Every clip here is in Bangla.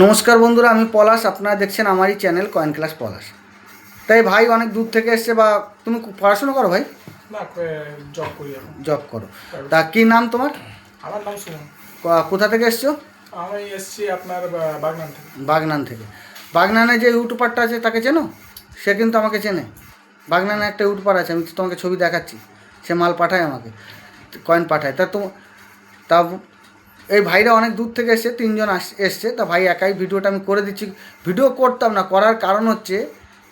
নমস্কার বন্ধুরা, আমি পলাশ। আপনারা দেখছেন আমারই চ্যানেল কয়েন ক্লাস পলাশ। তাই ভাই অনেক দূর থেকে এসছে, বা তুমি পড়াশোনা করো ভাই? না, জব করি এখন। জব করো। তা কি নাম তোমার? আমার নাম সুমন। কোথা থেকে এসছো? আমি এসছি আপনার বাগনান থেকে। বাগনান থেকে। বাগনানে যে ইউটিউবারটা আছে তাকে চেনো? সে কিন্তু আমাকে চেনে। বাগনানে একটা ইউটিউবার আছে, আমি তোমাকে ছবি দেখাচ্ছি। সে মাল পাঠায় আমাকে, কয়েন পাঠায়। তা এই ভাইরা অনেক দূর থেকে এসছে, তিনজন এসছে। তা ভাই একাই ভিডিওটা আমি করে দিচ্ছি। ভিডিও করতাম না, করার কারণ হচ্ছে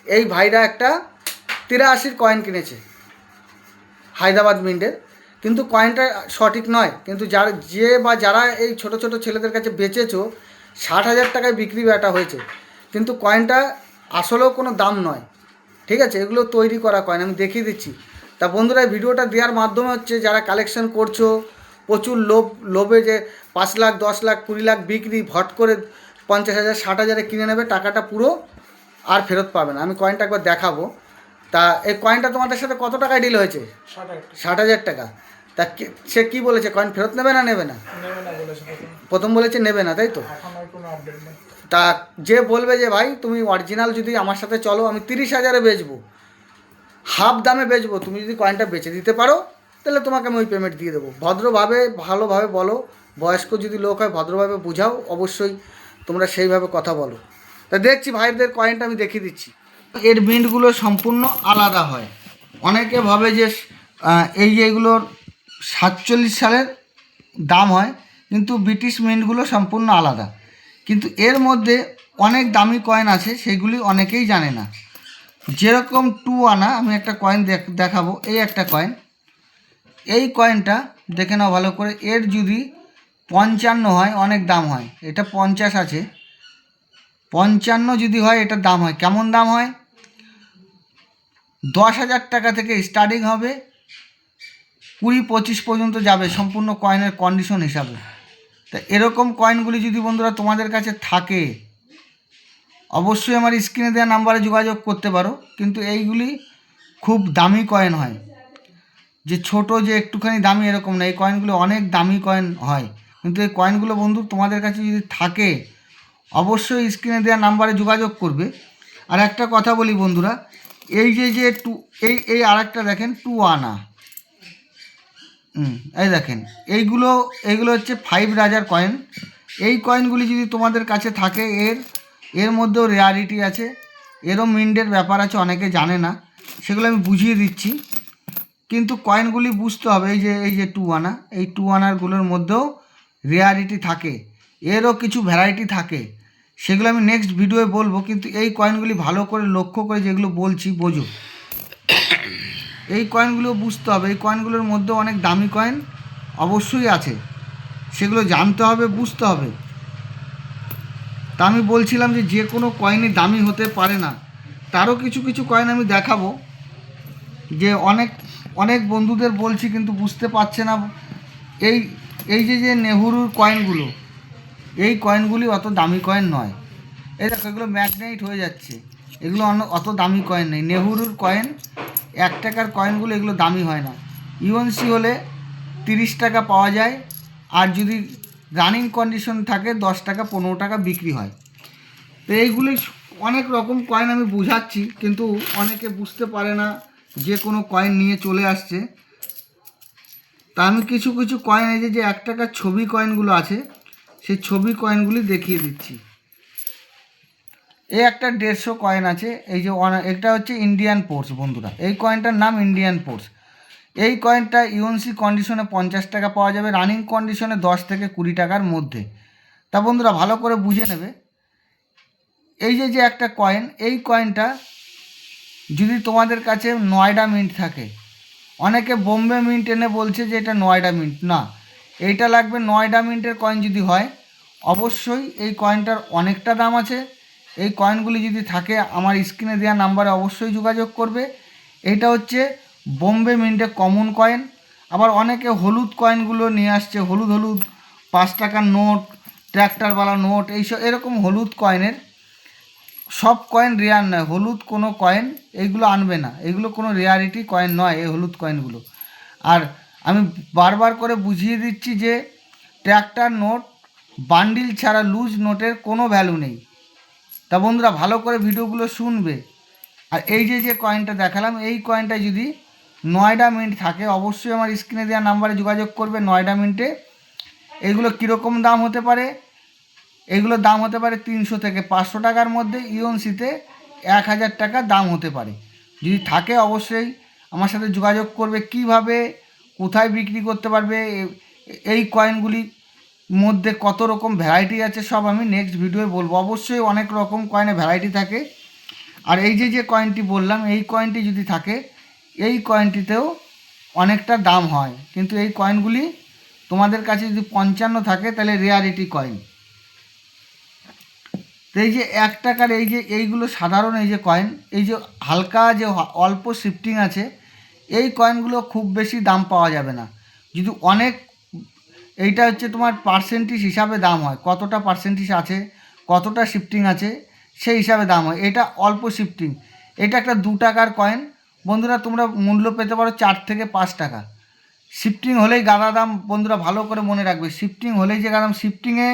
এই ভাইরা একটা 83 কয়েন কিনেছে হায়দ্রাবাদ মিন্টের, কিন্তু কয়েনটা সঠিক নয়। কিন্তু যারা এই ছোট ছোট ছেলেদের কাছে বেচেছো 60,000 টাকায় বিক্রি বাটা হয়েছে, কিন্তু কয়েনটা আসলেও কোনো দাম নয়। ঠিক আছে, এগুলো তৈরি করা কয়েন, আমি দেখিয়ে দিচ্ছি। তা বন্ধুরা, এই ভিডিওটা দেওয়ার মাধ্যমে হচ্ছে যারা কালেকশন করছো, প্রচুর লোভে যে 5 লাখ 10 লাখ 20 লাখ বিক্রি ভট করে 50,000 60,000 কিনে নেবে, টাকাটা পুরো আর ফেরত পাবে না। আমি কয়েনটা একবার দেখাবো। তা এই কয়েনটা তোমাদের সাথে কত টাকায় ডিল হয়েছে? 60,000 টাকা। তা সে কী বলেছে, কয়েন ফেরত নেবে না নেবে না? প্রথম বলেছে নেবে না, তাই তো? তা যে বলবে যে ভাই তুমি অরিজিনাল যদি আমার সাথে চলো, আমি 30,000-এ বেচবো, হাফ দামে বেচবো, তুমি যদি কয়েনটা বেচে দিতে পারো তাহলে তোমাকে আমি ওই পেমেন্ট দিয়ে দেবো। ভদ্রভাবে ভালোভাবে বলো, বয়স্ক যদি লোক হয় ভদ্রভাবে বুঝাও, অবশ্যই তোমরা সেইভাবে কথা বলো। তা দেখছি ভাইদের কয়েনটা আমি দেখিয়ে দিচ্ছি। এর মিন্টগুলো সম্পূর্ণ আলাদা হয়। অনেকে ভাবে যে এই যে এগুলোর 47 সালের দাম হয়, কিন্তু ব্রিটিশ মিন্টগুলো সম্পূর্ণ আলাদা। কিন্তু এর মধ্যে অনেক দামি কয়েন আছে, সেগুলি অনেকেই জানে না। যেরকম 2 আনা, আমি একটা কয়েন দেখাবো। এই একটা কয়েন, এই কয়েনটা দেখে নাও ভালো করে। এর যদি 55 হয় অনেক দাম হয়, এটা 50 আছে। 55 যদি হয় এটার দাম হয়, কেমন দাম হয়? 10,000 টাকা থেকে স্টার্টিং হবে, 20-25 পর্যন্ত যাবে, সম্পূর্ণ কয়েনের কন্ডিশন হিসাবে। তা এরকম কয়েনগুলি যদি বন্ধুরা তোমাদের কাছে থাকে, অবশ্যই আমার স্ক্রিনে দেওয়া নাম্বারে যোগাযোগ করতে পারো। কিন্তু এইগুলি খুব দামি কয়েন হয়, যে ছোট যে একটুখানি দামি এরকম না। এই কয়েনগুলো অনেক দামি কয়েন হয়। কিন্তু এই কয়েনগুলো বন্ধু তোমাদের কাছে যদি থাকে, অবশ্যই স্ক্রিনে দেওয়া নাম্বারে যোগাযোগ করবে। আর একটা কথা বলি বন্ধুরা, এই যে এই আরেকটা দেখেন 2 আনা, এই দেখেন, এইগুলো হচ্ছে 5 রাজার কয়েন। এই কয়েনগুলি যদি তোমাদের কাছে থাকে, এর মধ্যেও রেয়ারিটি আছে, এরও মিন্টের ব্যাপার আছে, অনেকে জানে না, সেগুলো আমি বুঝিয়ে দিচ্ছি। কিন্তু কয়েনগুলি বুঝতে হবে, এই যে 2 আনা, এই 2 আনারগুলোর মধ্যেও রেয়ারিটি থাকে, এরও কিছু ভ্যারাইটি থাকে, সেগুলো আমি নেক্সট ভিডিওয়ে বলবো। কিন্তু এই কয়েনগুলি ভালো করে লক্ষ্য করে যেগুলো বলছি বোঝো, এই কয়েনগুলো বুঝতে হবে। এই কয়েনগুলোর মধ্যে অনেক দামি কয়েন অবশ্যই আছে, সেগুলো জানতে হবে, বুঝতে হবে। তা আমি বলছিলাম যে কোনো কয়েনই দামি হতে পারে না। তারও কিছু কিছু কয়েন আমি দেখাবো, যে অনেক বন্ধুদের বলছি কিন্তু বুঝতে পারছে না। এই যে নেহরুর কয়েনগুলো, এই কয়েনগুলি অত দামি কয়েন নয়। এই দেখো, এগুলো ম্যাগনেট হয়ে যাচ্ছে, এগুলো অত দামি কয়েন নেই। নেহরুর কয়েন 1 টাকার কয়েনগুলো, এগুলো দামি হয় না। ইউএনসি হলে 30 টাকা পাওয়া যায়, আর যদি রানিং কন্ডিশন থাকে 10 টাকা 15 টাকা বিক্রি হয়। তো এইগুলি অনেক রকম কয়েন আমি বুঝাচ্ছি, কিন্তু অনেকে বুঝতে পারে না, যে কোনো কয়েন নিয়ে চলে আসছে। তা আমি কিছু কিছু কয়েন, এই যে 1 টাকার ছবি কয়েনগুলো আছে, সেই ছবি কয়েনগুলি দেখিয়ে দিচ্ছি। এই একটা 150 কয়েন আছে, এই যে এটা হচ্ছে ইন্ডিয়ান পোর্স বন্ধুরা। এই কয়েনটার নাম ইন্ডিয়ান পোর্স। এই কয়েনটা ইউএনসি কন্ডিশনে 50 টাকা পাওয়া যাবে, রানিং কন্ডিশনে 10 থেকে 20 টাকার মধ্যে। তা বন্ধুরা ভালো করে বুঝে নেবে। এই যে একটা কয়েন, এই কয়েনটা যদি তোমাদের কাছে নয়ডা মিন্ট থাকে, অনেকে বোম্বে মিন্ট এনে বলছে যে এটা নয়ডা মিন্ট, না, এইটা লাগবে নয়ডা মিন্টের কয়েন যদি হয়। অবশ্যই এই কয়েনটার অনেকটা দাম আছে। এই কয়েনগুলি যদি থাকে, আমার স্ক্রিনে দেওয়া নাম্বারে অবশ্যই যোগাযোগ করবে। এইটা হচ্ছে বোম্বে মিন্টের কমন কয়েন। আবার অনেকে হলুদ কয়েনগুলো নিয়ে আসছে, হলুদ 5 টাকার নোট, ট্র্যাক্টরওয়ালা নোট, এইসব এরকম হলুদ কয়েনের। সব কয়েন রেয়ার নয়, হলুদ কোনো কয়েন এইগুলো আনবে না, এগুলো কোনো রেয়ারিটি কয়েন নয়, এই হলুদ কয়েনগুলো। আর আমি বারবার করে বুঝিয়ে দিচ্ছি যে ট্র্যাক্টর নোট বান্ডিল ছাড়া লুজ নোটের কোনো ভ্যালু নেই। তা বন্ধুরা ভালো করে ভিডিওগুলো শুনবে। আর এই যে কয়েনটা দেখালাম, এই কয়েনটা যদি 9টা মিনিট থাকে অবশ্যই আমার স্ক্রিনে দেওয়া নাম্বারে যোগাযোগ করবে। 9টা মিনিটে এগুলো কীরকম দাম হতে পারে, এগুলোর দাম হতে পারে 300 থেকে 500 টাকার মধ্যে, ইউএনসিতে 1000 টাকা দাম হতে পারে। যদি থাকে অবশ্যই আমার সাথে যোগাযোগ করবে। কিভাবে কোথায় বিক্রি করতে পারবে, এই কয়েনগুলির মধ্যে কত রকম ভ্যারাইটি আছে সব আমি নেক্সট ভিডিওয়ে বলবো। অবশ্যই অনেক রকম কয়েনে ভ্যারাইটি থাকে। আর এই যে কয়েনটি বললাম, এই কয়েনটি যদি থাকে এই কয়েনটিতেও অনেকটা দাম হয়, কিন্তু এই কয়েনগুলি তোমাদের কাছে যদি 55 থাকে তাহলে রেয়ারিটি কয়েন। তো এই যে 1 টাকার এইগুলো সাধারণ এই যে কয়েন, এই যে হালকা যে অল্প শিফটিং আছে, এই কয়েনগুলো খুব বেশি দাম পাওয়া যাবে না। যদি অনেক, এইটা হচ্ছে তোমার পার্সেন্টেজ হিসাবে দাম হয়, কতটা পার্সেন্টেজ আছে, কতটা শিফটিং আছে সেই হিসাবে দাম হয়। এটা অল্প শিফটিং, এটা একটা 2 টাকার কয়েন। বন্ধুরা তোমরা মূল্য পেতে পারো 4 থেকে 5 টাকা। শিফটিং হলেই গাদা দাম, বন্ধুরা ভালো করে মনে রাখবে, শিফটিং হলেই যে গাদা দাম, শিফটিংয়ে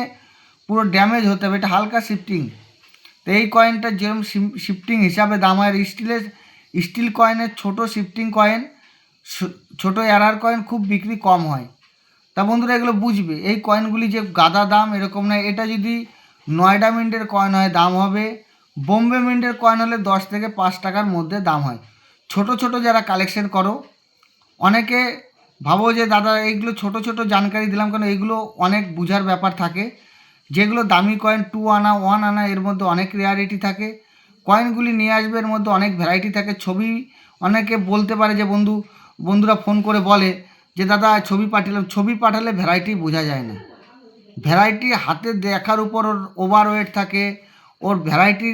পুরো ড্যামেজ হতে হবে। এটা হালকা শিফটিং। তো এই কয়েনটা যেরকম শিফটিং হিসাবে দাম হয়। স্টিল কয়েনের ছোট শিফটিং কয়েন, ছোট এরার কয়েন খুব বিক্রি কম হয়। তা বন্ধুরা এগুলো বুঝবে, এই কয়েনগুলি যে গাদা দাম এরকম নয়। এটা যদি 9টা মিনিটের কয়েন হয় দাম হবে, বোম্বে মিন্টের কয়েন হলে 10 থেকে 5 টাকার মধ্যে দাম হয়। ছোট ছোট যারা কালেকশন করো, অনেকে ভাবো যে দাদা এইগুলো ছোট ছোট জানকারি দিলাম কেন, এইগুলো অনেক বোঝার ব্যাপার থাকে। যেগুলো দামি কয়েন 2 আনা 1 আনা এর মধ্যে অনেক রেয়ারিটি থাকে। কয়েনগুলি নিয়ে আসবে, এর মধ্যে অনেক ভ্যারাইটি থাকে। ছবি অনেকে বলতে পারে যে বন্ধুরা ফোন করে বলে যে দাদা ছবি পাঠালাম, ছবি পাঠালে ভ্যারাইটি বোঝা যায় না। ভ্যারাইটি হাতে দেখার উপর ওর ওভারওয়েট থাকে, ওর ভ্যারাইটি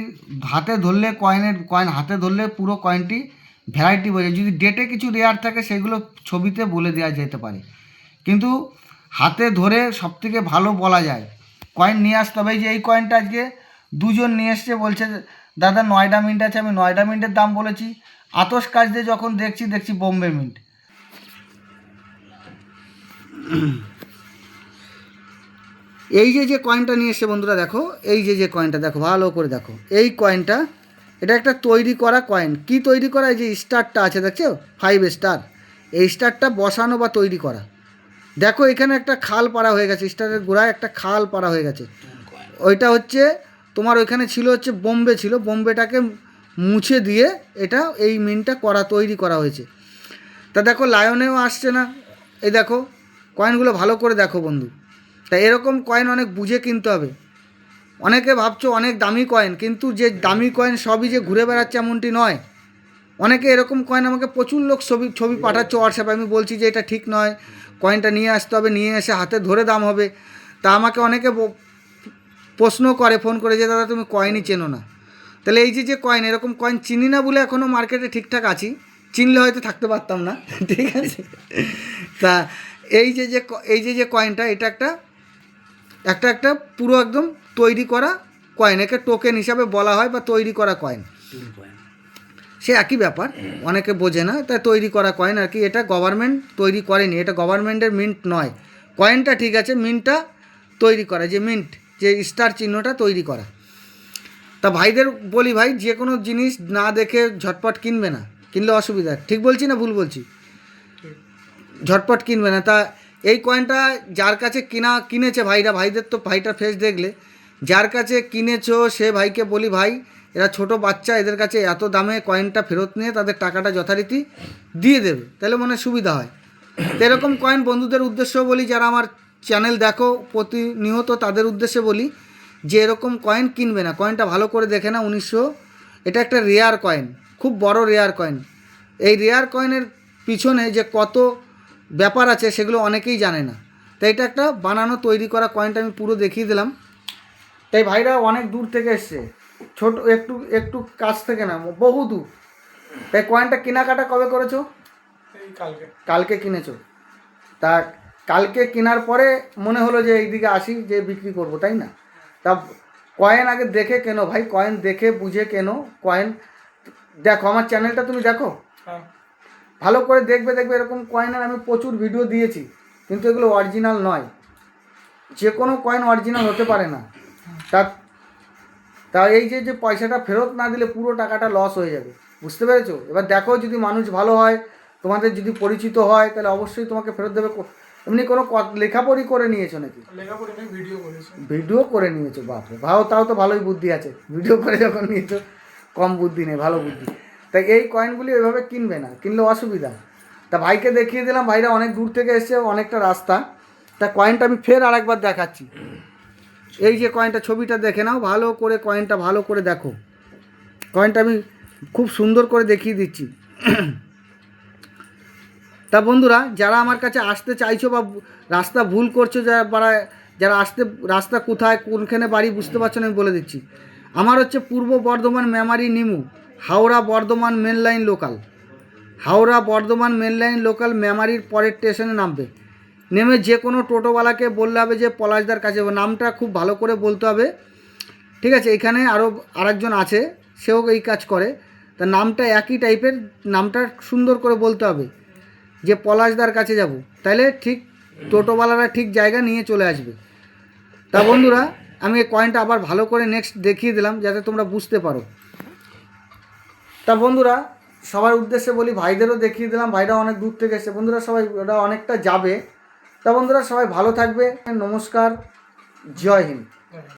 হাতে ধরলে কয়েন হাতে ধরলে পুরো কয়েনটি ভ্যারাইটি বোঝে। যদি ডেটে কিছু রেয়ার থাকে সেগুলো ছবিতে বলে দেওয়া যেতে পারে, কিন্তু হাতে ধরে সবথেকে ভালো বলা যায়। কয়েন নিয়ে আসতে হবে। এই যে এই কয়েনটা আজকে দুজন নিয়ে এসছে, বলছে দাদা 9টা মিনিট আছে, আমি 9টা মিনিটের দাম বলেছি। আতস কাজ দিয়ে যখন দেখছি বোম্বে মিন্ট। এই যে কয়েনটা নিয়ে এসছে বন্ধুরা দেখো, এই যে কয়েনটা দেখো, ভালো করে দেখো। এই কয়েনটা, এটা একটা তৈরি করা কয়েন। কি তৈরি করা? এই যে স্টারটা আছে দেখছো, 5 স্টার, এই স্টারটা বসানো বা তৈরি করা। দেখো এখানে একটা খাল পাড়া হয়ে গেছে, স্টারের গোড়ায় একটা খাল পাড়া হয়ে গেছে। ওইটা হচ্ছে তোমার ওইখানে ছিল হচ্ছে বোম্বে ছিল, বোম্বেটাকে মুছে দিয়ে এটা এই মিনটা তৈরি করা হয়েছে। তা দেখো লায়নেও আসছে না, এই দেখো কয়েনগুলো ভালো করে দেখো বন্ধু। তা এরকম কয়েন অনেক বুঝে কিনতে হবে। অনেকে ভাবছো অনেক দামি কয়েন, কিন্তু যে দামি কয়েন সবই যে ঘুরে বেড়াচ্ছে এমনটি নয়। অনেকে এরকম কয়েন আমাকে প্রচুর লোক ছবি পাঠাচ্ছে হোয়াটসঅ্যাপে, আমি বলছি যে এটা ঠিক নয়, কয়েনটা নিয়ে আসতে হবে, নিয়ে এসে হাতে ধরে দাম হবে। তা আমাকে অনেকে প্রশ্ন করে ফোন করে যে দাদা তুমি কয়েনই চেনো না। তাহলে এই যে কয়েন, এরকম কয়েন চিনি না বলে এখনও মার্কেটে ঠিকঠাক আছি, চিনলে হয়তো থাকতে পারতাম না, ঠিক আছে। তা এই যে কয়েনটা, এটা একটা পুরো একদম তৈরি করা কয়েন, একে টোকেন হিসাবে বলা হয় বা তৈরি করা কয়েন। সে একই ব্যাপার, অনেকে বোঝে না, তাই তৈরি করা কয়েন আর কি। এটা গভর্নমেন্ট তৈরি করেনি, এটা গভর্নমেন্টের মিন্ট নয়। কয়েনটা ঠিক আছে, মিন্টটা তৈরি করা, যে মিন্ট, যে স্টার চিহ্নটা তৈরি করা। তা ভাইদের বলি, ভাই যে কোনো জিনিস না দেখে ঝটপট কিনবে না, কিনলে অসুবিধা। ঠিক বলছি না ভুল বলছি? ঝটপট কিনবে না। তা এই কয়েনটা যার কাছে কিনেছে ভাইদের তো ভাইটার ফেস দেখলে, যার কাছে কিনেছো সে ভাইকে বলি, ভাই এরা ছোট বাচ্চা, এদের কাছে এত দামে কয়েনটা ফেরত নিয়ে তাদের টাকাটা যথারীতি দিয়ে দেবে, তাহলে মনে সুবিধা হয়। তো এরকম কয়েন বন্ধুদের উদ্দেশ্যেও বলি, যারা আমার চ্যানেল দেখো প্রতিনিয়ত, তাদের উদ্দেশ্যে বলি যে এরকম কয়েন কিনবে না। কয়েনটা ভালো করে দেখে না, 1900, এটা একটা রেয়ার কয়েন, খুব বড় রেয়ার কয়েন। এই রেয়ার কয়েনের পিছনে যে কত ব্যাপার আছে সেগুলো অনেকেই জানে না। তাই এটা একটা বানানো তৈরি করা কয়েনটা আমি পুরো দেখিয়ে দিলাম। তাই ভাইরা অনেক দূর থেকে এসছে, ছোট একটু কাছ থেকে না, বহু দূর। তাই কয়েনটা কেনাকাটা কবে করেছো? এই কালকে কিনেছো। তা কালকে কেনার পরে মনে হলো যে এইদিকে আসি, যে বিক্রি করব, তাই না? তা কয়েন আগে দেখে কেনো ভাই, কয়েন দেখে বুঝে কেনো। কয়েন দেখো, আমার চ্যানেলটা তুমি দেখো, ভালো করে দেখবে। এরকম কয়েনের আমি প্রচুর ভিডিও দিয়েছি, কিন্তু এগুলো অরিজিনাল নয়। যে কোনো কয়েন অরিজিনাল হতে পারে না। তা তা এই যে পয়সাটা ফেরত না দিলে পুরো টাকাটা লস হয়ে যাবে, বুঝতে পেরেছো? এবার দেখো যদি মানুষ ভালো হয়, তোমাদের যদি পরিচিত হয়, তাহলে অবশ্যই তোমাকে ফেরত দেবে। এমনি কোনো লেখাপড়ি করে নিয়েছো নাকি? লেখাপড়ি আমি ভিডিও করেছি। ভিডিও করে নিয়েছো, বাপরে ভাও, তাও তো ভালোই বুদ্ধি আছে। ভিডিও করে যখন নিয়েছো, কম বুদ্ধি নেই, ভালো বুদ্ধি। তাই এই কয়েনগুলি এভাবে কিনবে না, কিনলে অসুবিধা। তা ভাইকে দেখিয়ে দিলাম, ভাইরা অনেক দূর থেকে এসছে, অনেকটা রাস্তা। তা কয়েনটা আমি ফের আরেকবার দেখাচ্ছি। এই যে কয়েনটা, ছবিটা দেখে নাও ভালো করে, কয়েনটা ভালো করে দেখো। কয়েনটা আমি খুব সুন্দর করে দেখিয়ে দিচ্ছি। তা বন্ধুরা, যারা আমার কাছে আসতে চাইছো বা রাস্তা ভুল করছো, যারা আসতে, রাস্তা কোথায় কোনখানে বাড়ি বুঝতে পারছো না, আমি বলে দিচ্ছি। আমার হচ্ছে পূর্ব Bardhaman Memari Nimo, Howrah Bardhaman main line local. Howrah Bardhaman main line local মেমারির পরের স্টেশনে নামবে। নেমে যে কোনো টোটোওয়ালাকে বললে হবে যে পলাশদার কাছে যাবো। নামটা খুব ভালো করে বলতে হবে, ঠিক আছে? এখানে আরও আরেকজন আছে, সেও এই কাজ করে। তা নামটা একই টাইপের, নামটা সুন্দর করে বলতে হবে যে পলাশদার কাছে যাব, তাইলে ঠিক টোটোওয়ালারা ঠিক জায়গা নিয়ে চলে আসবে। তা বন্ধুরা, আমি এই কয়েনটা আবার ভালো করে নেক্সট দেখিয়ে দিলাম যাতে তোমরা বুঝতে পারো। তা বন্ধুরা, সবার উদ্দেশ্যে বলি, ভাইদেরও দেখিয়ে দিলাম, ভাইরা অনেক দূর থেকে এসেছে। বন্ধুরা সবাই, ওরা অনেকটা যাবে। তা বন্ধুরা সবাই ভালো থাকবে, নমস্কার, জয় হিন্দ।